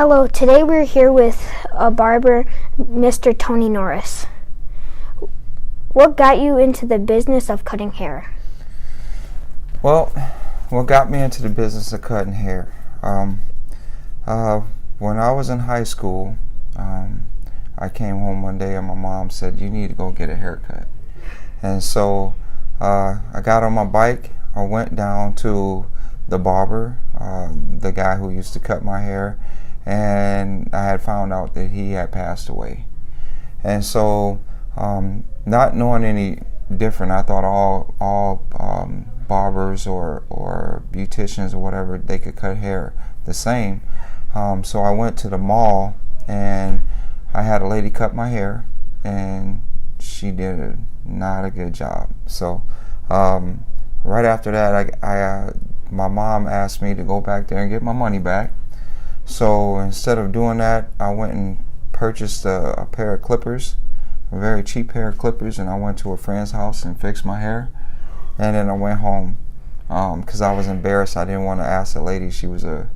Hello, today we're here with a barber, Mr. Tony Norris. What got you into the business of cutting hair? Well, what got me into the business of cutting hair? When I was in high school, I came home one day and my mom said, "You need to go get a haircut." And so I got on my bike. I went down to the barber, the guy who used to cut my hair, and I had found out that he had passed away. And so, not knowing any different, I thought all barbers or beauticians or whatever, they could cut hair the same. So I went to the mall and I had a lady cut my hair, and she did not a good job. So right after that, my mom asked me to go back there and get my money back. So instead of doing that, I went and purchased a pair of clippers, a very cheap pair of clippers, and I went to a friend's house and fixed my hair. And then I went home because I was embarrassed. I didn't want to ask the lady. She was a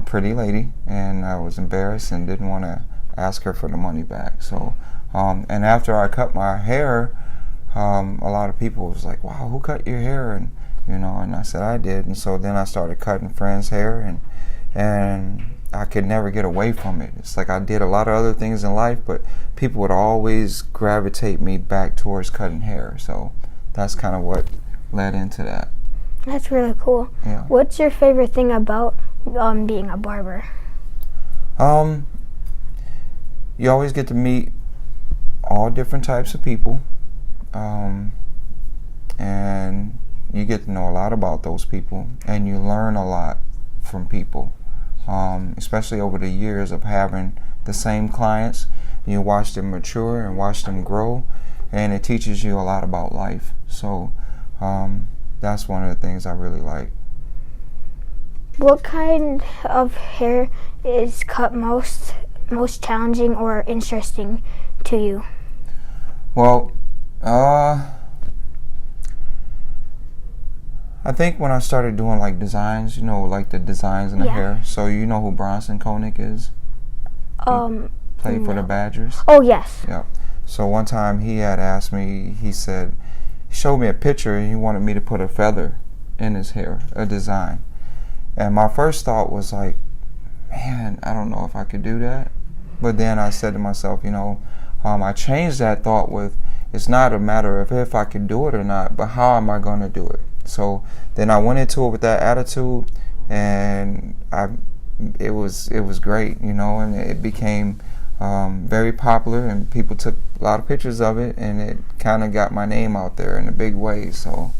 pretty lady, and I was embarrassed and didn't want to ask her for the money back. So, and after I cut my hair, a lot of people was like, "Wow, who cut your hair?" And and I said I did. And so then I started cutting friends' hair, and I could never get away from it. It's like I did a lot of other things in life, but people would always gravitate me back towards cutting hair. So that's kind of what led into that. That's really cool. Yeah. What's your favorite thing about being a barber? You always get to meet all different types of people, and you get to know a lot about those people, and you learn a lot from people, especially over the years of having the same clients. You watch them mature and watch them grow, and it teaches you a lot about life. So that's one of the things I really like. What kind of hair is cut most challenging or interesting to you? Well, I think when I started doing like designs, like the designs in the hair. So you know who Bronson Koenig is? He played for the Badgers. Oh, yes. Yeah. So one time he had asked me, he showed me a picture and he wanted me to put a feather in his hair, a design. And my first thought was like, man, I don't know if I could do that. But then I said to myself, I changed that thought with, it's not a matter of if I can do it or not, but how am I going to do it? So then I went into it with that attitude, and it was great, and it became very popular, and people took a lot of pictures of it, and it kind of got my name out there in a big way. So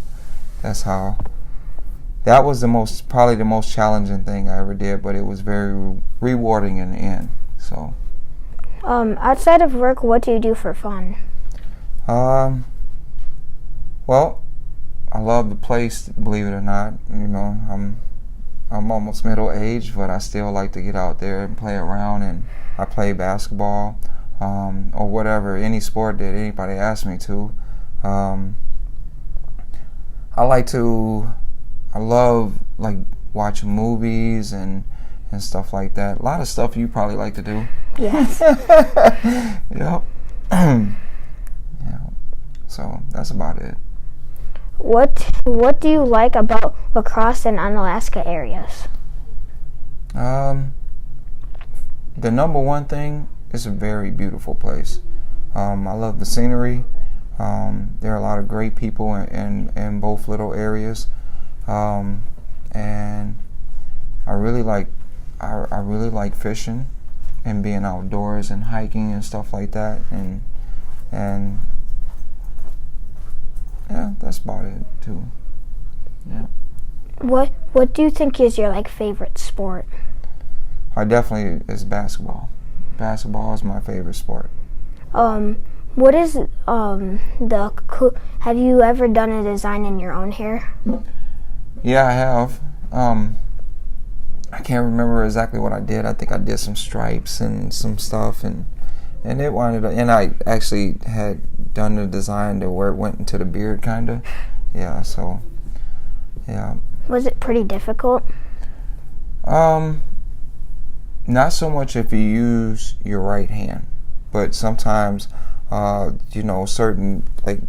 that was probably the most challenging thing I ever did, but it was very rewarding in the end. So outside of work, what do you do for fun? Well, I love the place, believe it or not. I'm almost middle-aged, but I still like to get out there and play around, and I play basketball, or whatever, any sport that anybody asks me to. I love like watching movies and stuff like that. A lot of stuff you probably like to do. Yes. Yep. Yeah. So that's about it. What do you like about La Crosse and Unalaska areas? The number one thing is a very beautiful place. I love the scenery. There are a lot of great people in both little areas, and I really like fishing and being outdoors and hiking and stuff like that, and yeah, that's about it too. Yeah. What do you think is your favorite sport? I definitely is basketball. Basketball is my favorite sport. What is have you ever done a design in your own hair? Yeah, I have. I can't remember exactly what I did. I think I did some stripes and some stuff, and it winded up. And I actually had done the design to where it went into the beard, kind of. Yeah. So, yeah. Was it pretty difficult? Not so much if you use your right hand, but sometimes, certain, like,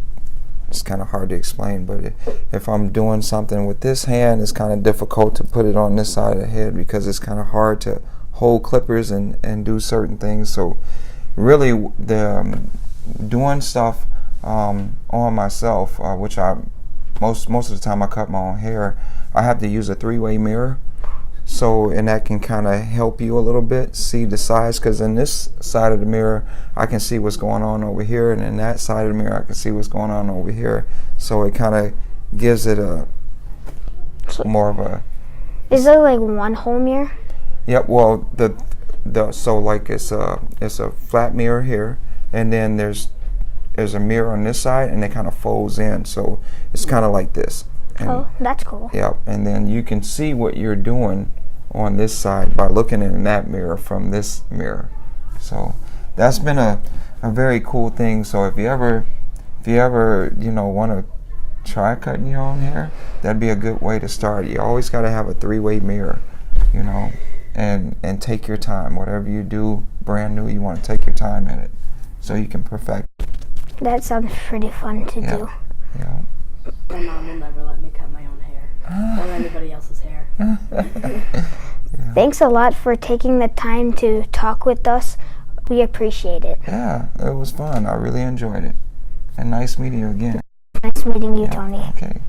it's kind of hard to explain, but if I'm doing something with this hand, it's kind of difficult to put it on this side of the head because it's kind of hard to hold clippers and do certain things. So really, the doing stuff on myself, which most of the time I cut my own hair, I have to use a 3-way mirror. So, and that can kind of help you a little bit see the size, because in this side of the mirror I can see what's going on over here, and in that side of the mirror I can see what's going on over here. So it kind of gives it a more of a. Is there like one whole mirror? Yep. Well, so like it's a flat mirror here, and then there's a mirror on this side, and it kind of folds in. So it's kind of like this. And, oh, that's cool. Yep, and then you can see what you're doing on this side by looking in that mirror from this mirror. So that's been a very cool thing. So if you ever want to try cutting your own hair, that'd be a good way to start. You always got to have a 3-way mirror, and take your time. Whatever you do brand new, you want to take your time in it so you can perfect it. That sounds pretty fun to do. Yeah. My mom will never let me cut my own hair or anybody else's hair. Yeah. Thanks a lot for taking the time to talk with us. We appreciate it. Yeah, it was fun. I really enjoyed it. And nice meeting you again. Nice meeting you, Tony. Okay.